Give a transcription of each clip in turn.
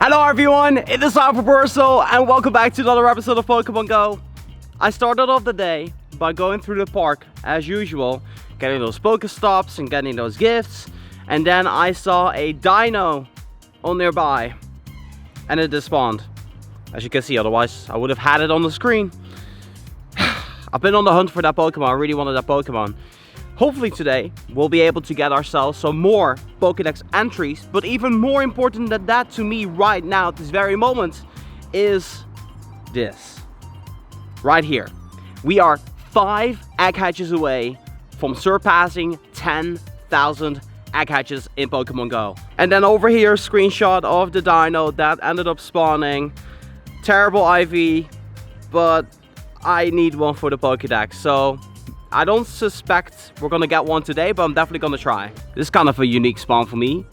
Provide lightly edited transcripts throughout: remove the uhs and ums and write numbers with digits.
Hello everyone, it is time for Verso, and welcome back to another episode of Pokemon Go. I started off the day by going through the park as usual, getting those Pokestops and getting those gifts, and then I saw a dino on nearby and it despawned. As you can see, otherwise I would have had it on the screen. I've been on the hunt for that Pokemon. I really wanted that Pokemon. Hopefully today we'll be able to get ourselves some more PokéDex entries, but even more important than that to me right now at this very moment is this right here. We are 5 egg hatches away from surpassing 10,000 egg hatches in Pokemon Go. And then over here, screenshot of the dino that ended up spawning. Terrible IV, but I need one for the Pokédex, so I don't suspect we're gonna get one today, but I'm definitely gonna try. This is kind of a unique spawn for me.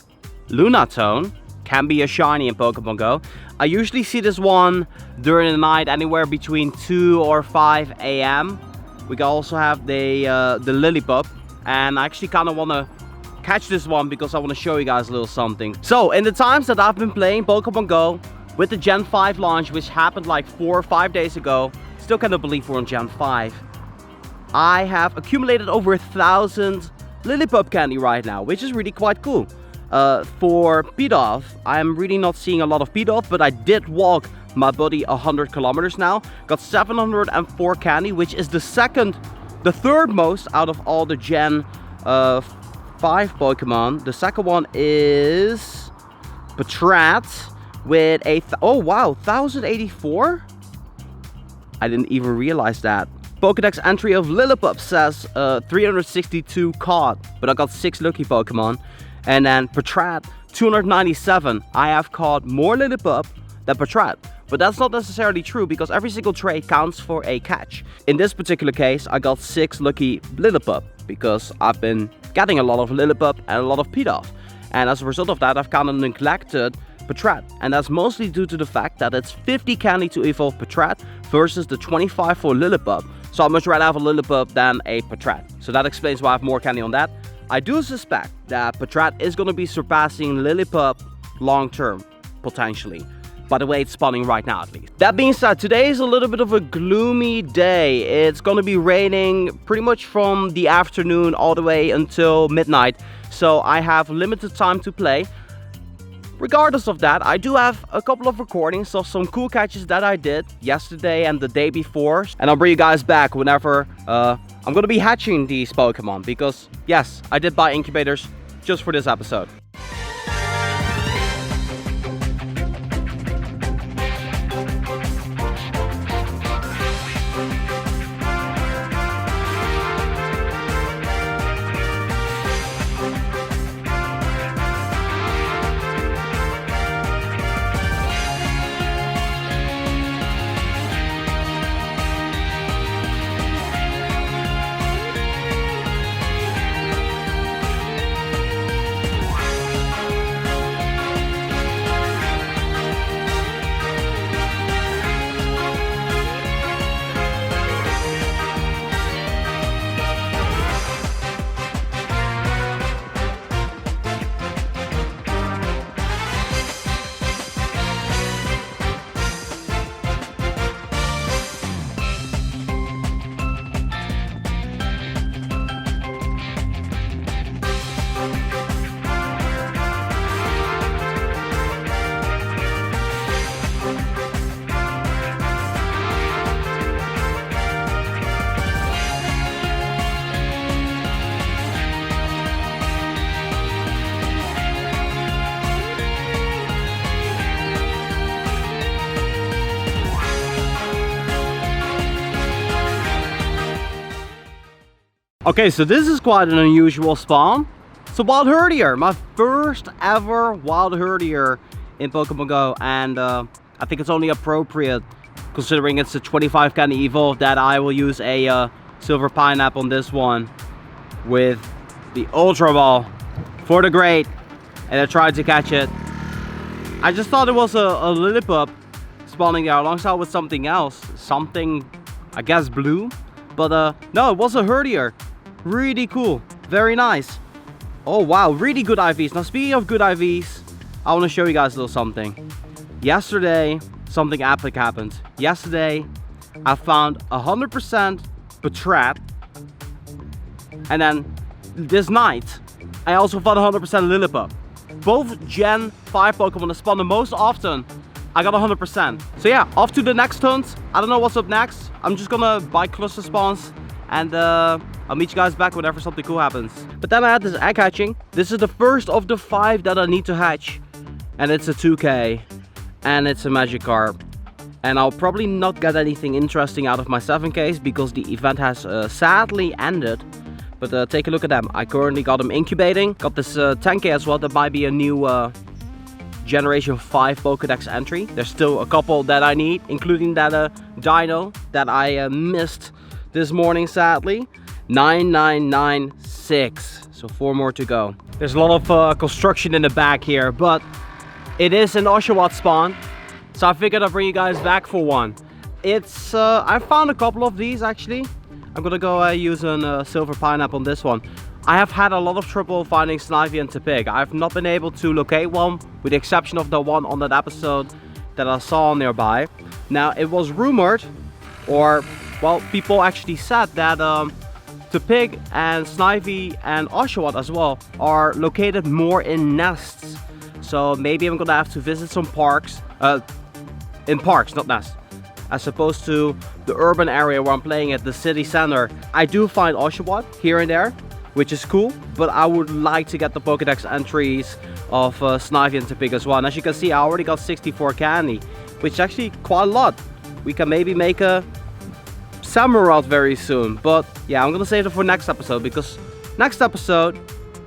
Lunatone can be a shiny in Pokemon Go. I usually see this one during the night, anywhere between 2 or 5 a.m. We can also have the Lillipup, and I actually kind of want to catch this one because I want to show you guys a little something. So in the times that I've been playing Pokemon Go with the Gen 5 launch, which happened like 4 or 5 days ago, still cannot believe we're on Gen 5. I have accumulated over 1,000 Lillipup candy right now, which is really quite cool. For Pidove, I'm really not seeing a lot of Pidove, but I did walk my buddy 100 kilometers now. Got 704 candy, which is the third most out of all the Gen 5 Pokemon. The second one is Patrat with a, oh wow, 1,084? I didn't even realize that. Pokédex entry of Lillipup says 362 caught, but I got 6 lucky Pokemon. And then Patrat, 297. I have caught more Lillipup than Patrat. But that's not necessarily true because every single trade counts for a catch. In this particular case, I got 6 lucky Lillipup because I've been getting a lot of Lillipup and a lot of Pidove. And as a result of that, I've kind of neglected Patrat, and that's mostly due to the fact that it's 50 candy to evolve Patrat versus the 25 for Lillipup. So I'd much rather have a Lillipup than a Patrat. So that explains why I have more candy on that. I do suspect that Patrat is going to be surpassing Lillipup long term, potentially. By the way it's spawning right now at least. That being said, today is a little bit of a gloomy day. It's going to be raining pretty much from the afternoon all the way until midnight. So I have limited time to play. Regardless of that, I do have a couple of recordings of some cool catches that I did yesterday and the day before. And I'll bring you guys back whenever I'm going to be hatching these Pokemon. Because, yes, I did buy incubators just for this episode. Okay, so this is quite an unusual spawn. It's a wild herdier, my first ever wild herdier in Pokemon Go, and I think it's only appropriate, considering it's a 25 candy evolve, that I will use a silver pineapple on this one with the Ultra Ball for the grade, and I tried to catch it. I just thought it was a Lillipup spawning there alongside with something else, something I guess blue, but no, it was a herdier. Really cool, very nice. Oh wow, really good IVs. Now speaking of good IVs, I want to show you guys a little something. yesterday something epic happened. Yesterday I found 100% Betrat, and then this night I also found 100% Lillipup. Both Gen 5 Pokemon that spawn the most often, I got 100%. So yeah, off to the next hunt. I don't know what's up next. I'm just gonna buy cluster spawns, and I'll meet you guys back whenever something cool happens. But then I had this egg hatching. This is the first of the 5 that I need to hatch, and it's a 2K, and it's a Magikarp. And I'll probably not get anything interesting out of my 7Ks because the event has sadly ended. But take a look at them. I currently got them incubating. Got this 10K as well. That might be a new Generation 5 PokéDex entry. There's still a couple that I need, including that Dino that I missed this morning, sadly. 9996. So 4 more to go. There's a lot of construction in the back here, but it is an Oshawott spawn. So I figured I'd bring you guys back for one. It's, I found a couple of these actually. I'm gonna go use a silver pineapple on this one. I have had a lot of trouble finding Snivy and Tepig. I've not been able to locate one, with the exception of the one on that episode that I saw nearby. Now it was rumored, or well, people actually said that Tepig and Snivy and Oshawott as well are located more in nests. So maybe I'm gonna have to visit some parks, in parks, not nests, as opposed to the urban area where I'm playing at the city center. I do find Oshawott here and there, which is cool, but I would like to get the Pokédex entries of Snivy and Tepig as well. And as you can see, I already got 64 candy, which is actually quite a lot. We can maybe make a Samurott very soon, but yeah, I'm gonna save it for next episode, because next episode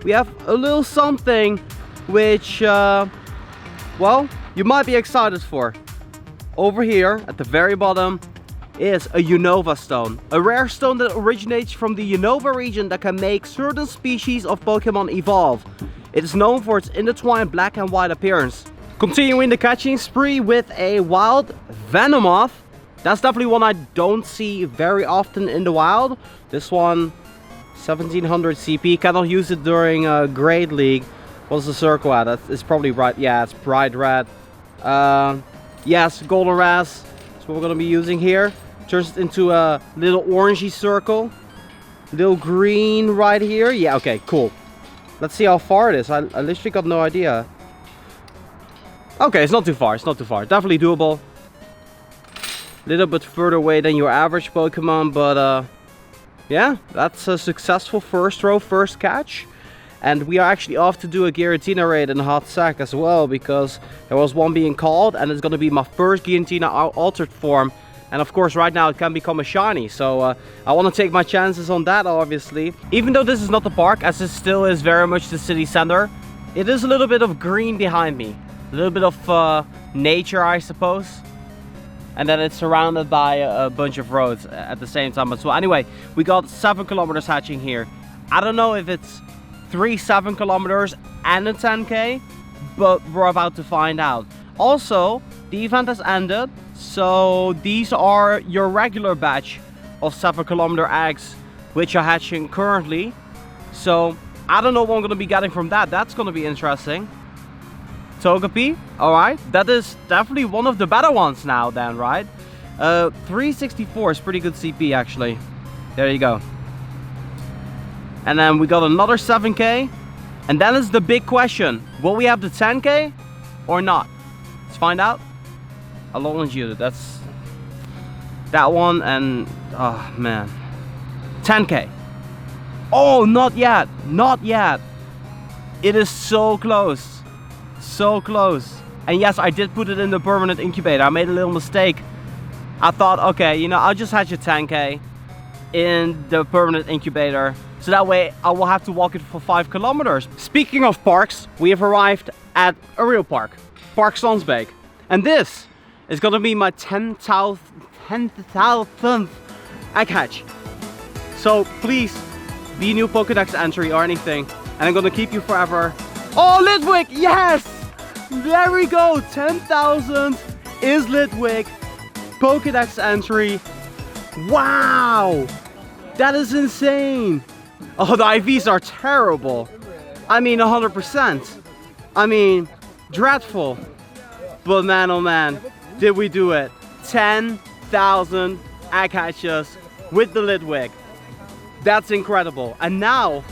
we have a little something which, well, you might be excited for. Over here at the very bottom is a Unova stone, a rare stone that originates from the Unova region that can make certain species of Pokemon evolve. It is known for its intertwined black and white appearance. Continuing the catching spree with a wild Venomoth. That's definitely one I don't see very often in the wild. This one, 1700 CP. Cannot use it during Grade League. What's the circle at? It's probably right. Yeah, it's bright red. Yes, Golden Raz. That's what we're gonna be using here. Turns it into a little orangey circle. Little green right here. Yeah, okay, cool. Let's see how far it is. I literally got no idea. Okay, it's not too far. It's not too far. Definitely doable. A little bit further away than your average Pokemon, but yeah, that's a successful first row, first catch. And we are actually off to do a Giratina raid in a hot sack as well, because there was one being called, and it's going to be my first Giratina altered form. And of course right now it can become a shiny, so I want to take my chances on that, obviously. Even though this is not the park, as it still is very much the city center, it is a little bit of green behind me. A little bit of nature, I suppose. And then it's surrounded by a bunch of roads at the same time as well. Anyway, we got 7 kilometers hatching here. I don't know if it's 3 7 kilometers and a 10K, but we're about to find out. Also, the event has ended, so these are your regular batch of 7 kilometer eggs, which are hatching currently. So I don't know what I'm going to be getting from that. That's going to be interesting. Togepi, alright, that is definitely one of the better ones now then, right? 364 is pretty good CP actually. There you go. And then we got another 7K. And then is the big question. Will we have the 10K or not? Let's find out. Alolan Geodude, that's that one, and oh man. 10K. Oh, not yet. Not yet. It is so close. So close. And yes, I did put it in the permanent incubator. I made a little mistake. I thought, okay, you know, I'll just hatch a 10K in the permanent incubator, so that way I will have to walk it for 5 kilometers. Speaking of parks, we have arrived at a real park, Park Sonsbeek. And this is gonna be my 10,000th egg hatch. So please, be a new Pokédex entry or anything, and I'm gonna keep you forever. Oh, Litwick, yes! There we go, 10,000 is Litwick, Pokédex entry. Wow, that is insane. Oh, the IVs are terrible. I mean, 100%. I mean, dreadful. But man, oh man, did we do it. 10,000 egg hatches with the Litwick. That's incredible. And now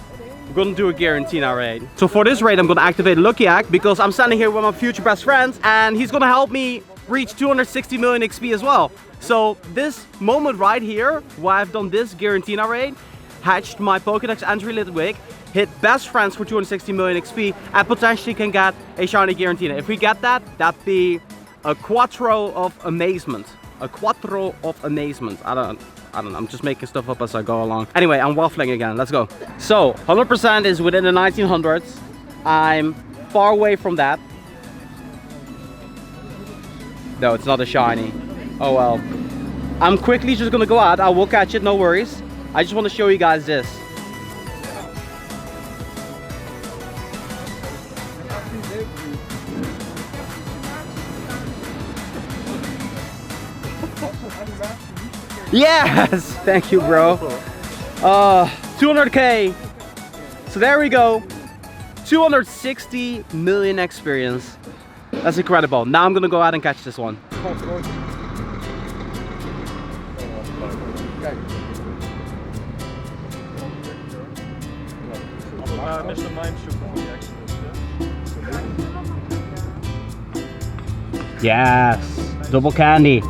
we're gonna do a Giratina raid. So for this raid, I'm gonna activate Lucky Egg because I'm standing here with my future best friend and he's gonna help me reach 260 million XP as well. So this moment right here, where I've done this Giratina raid, hatched my PokéDex Entry Litwick, hit best friends for 260 million XP, and potentially can get a shiny Giratina. If we get that, that'd be a quattro of amazement. A quattro of amazement. I don't know, I'm just making stuff up as I go along. Anyway, I'm waffling again, let's go. So, 100% is within the 1900s. I'm far away from that. No, it's not a shiny. Oh well. I'm quickly just gonna go out, I will catch it, no worries. I just want to show you guys this. Yes! Thank you, bro. 200k. So there we go. 260 million experience. That's incredible. Now I'm gonna go out and catch this one. Yes, double candy.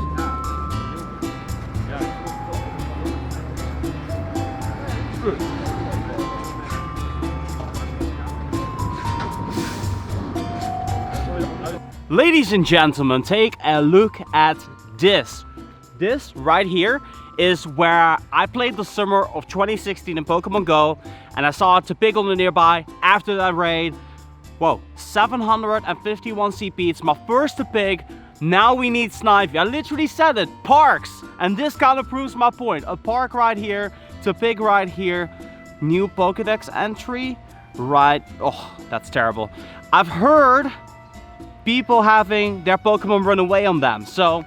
Ladies and gentlemen, take a look at this. This right here is where I played the summer of 2016 in Pokemon Go, and I saw Tepig on the nearby after that raid. Whoa, 751 CP, it's my first Tepig. Now we need Snivy. I literally said it, parks. And this kind of proves my point. A park right here, Tepig right here, new Pokédex entry, right, oh, that's terrible. I've heard people having their Pokemon run away on them, so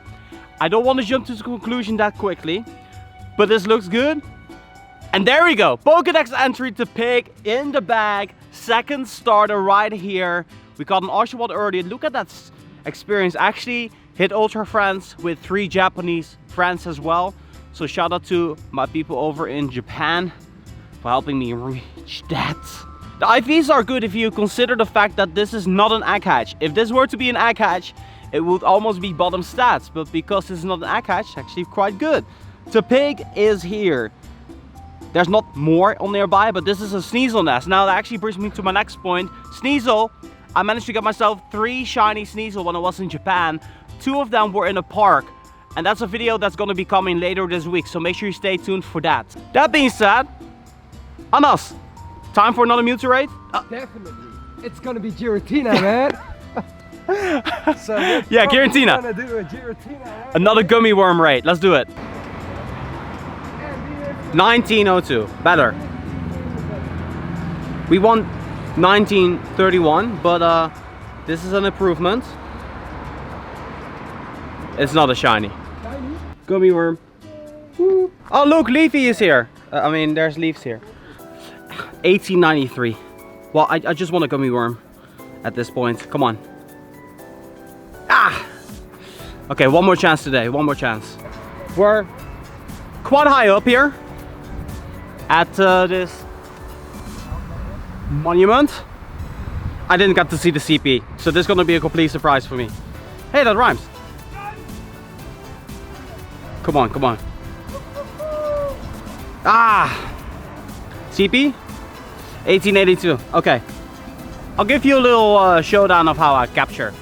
I don't want to jump to the conclusion that quickly, but this looks good. And there we go, Pokédex entry Tepig in the bag, second starter right here. We got an Oshawott earlier. Look at that experience. Actually hit Ultra Friends with 3 Japanese friends as well, so shout out to my people over in Japan for helping me reach that. The IVs are good if you consider the fact that this is not an egg hatch. If this were to be an egg hatch, it would almost be bottom stats, but because this is not an egg hatch, it's actually quite good. Tepig is here. There's not more on nearby, but this is a Sneasel nest. Now that actually brings me to my next point. Sneasel, I managed to get myself 3 shiny Sneasel when I was in Japan. 2 of them were in a park, and that's a video that's going to be coming later this week, so make sure you stay tuned for that. That being said, Anas, time for another Mewtwo raid? Definitely. It's gonna be Giratina, man. So yeah, Giratina. Gonna do a Giratina raid. Another gummy worm raid. Let's do it. 1902. Better. We won 1931, but this is an improvement. It's not a shiny. Gummy worm. Woo. Oh look, Leafy is here. I mean, there's leaves here. 1893. Well, I just want a gummy worm at this point. Come on. Ah! Okay, one more chance today. One more chance. We're quite high up here at this monument. I didn't get to see the CP, so this is gonna be a complete surprise for me. Hey, that rhymes. Come on, come on. Ah! CP? 1882. Okay. I'll give you a little showdown of how I capture.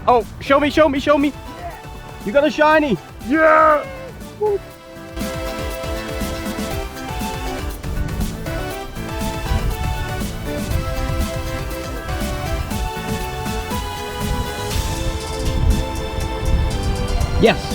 Oh, show me, show me, show me. You got a shiny. Yeah! Woo. Yes.